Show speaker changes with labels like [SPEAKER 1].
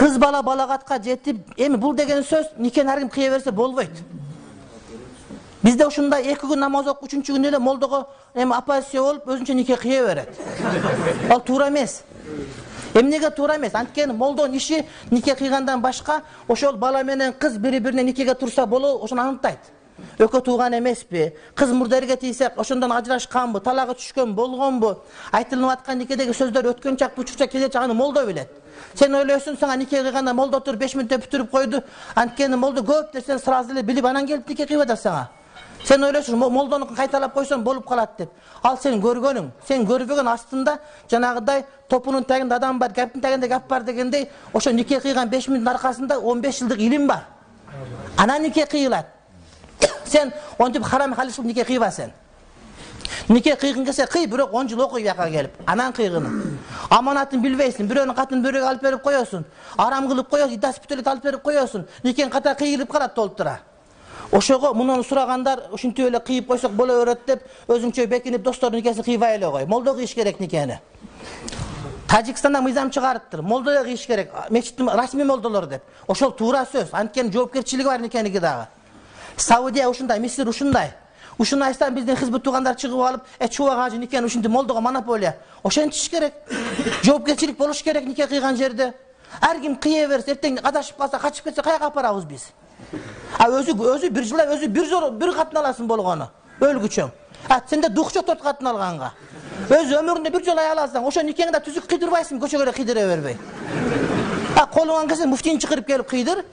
[SPEAKER 1] Kız bala balagатка жетип, эми бул деген сөз никени ар ким кыя берсе болбойт. Бизде ушундай 2 күн намаз окуп, 3-чү күнү эле молдого эми апасия болуп, өзүнчө нике кыя берет. Ал туура эмес. Эмнеге туура эмес? Анткени молдонун иши нике кыйгандан башка, ошол бала менен кыз бири-бирине никеге турса болобу, ошону аныктайт. Өкө тууган эмеспи? Кыз мурдерге тийсе, ошондон ажырашканбы, талагы түшкөн болгонбу? Айтылып аткан никедеги сөздөр өткөн чак, бучукча келе чаганы молдо билет. Сен ойлойсуң, сага нике кыйганда молдо туруп 5 мүнөттө бүтүрүп койду. Анткени молдо көп десен сразу эле билип анан келип нике кыйып атат сага. Сен ойлойсуң, молдонукун кайталап койсоң болуп калат деп. Ал сен көргөнүң. Сен көрбөгөн астында жанагыдай топунун тагында адам бар, каптын тагында кап бар дегендей, ошо нике кыйган 5 мүнөттүн аркасында 15 жылдык илим бар. Анан нике кыйылат. Сен онтип харам халис нике кыйба сен. Нике кыйгын келсе кый, бирок 10 жыл окуй бияка келип. Анан кыйгын. Аманатын билбейсиң, бирөөнүн катын бирөөгө алып берип коесуң. Арам кылып коесуң, идас бүтөлөт алып берип коесуң. Никен ката кыйылып калат толтура. Ошого мунун сурагандар ушинтип эле кыйып койсок боло берет деп, өзүңчө бекинип достордун никесин кыйбай эле кой. Молдо кыйыш керек никени. Тажикстанда мыйзам чыгарыптыр. Молдо кыйыш керек, мечиттин расмий молдолор деп. Ошол туура сөз. Анткени жоопкерчилиги бар никеники дагы. Саудия ушундай, Мисир ушундай. Ушуну айтсам биздин хизбут туугандар чыгып алып, чубак ажы никени ушинтип молдого монополия. Ошентиш керек. Жоопкерчилик болуш керек нике кыйган жерде. Ар ким кыя берсе, эртең адашып калса, качып кетсе каяка апарабыз биз? Өзү бир жылда өзү бир катын аласың болгону. Өлгүчөң. Сенде дук жок 4 катын алганга. Өз өмүрүндө бир жолу ая аласың. Ошо никеңде түзүк кыйдырбайсың, көчөгө кыйдыра бербей. Колуңан келсе муфтийни чакырып келип кыйдыр.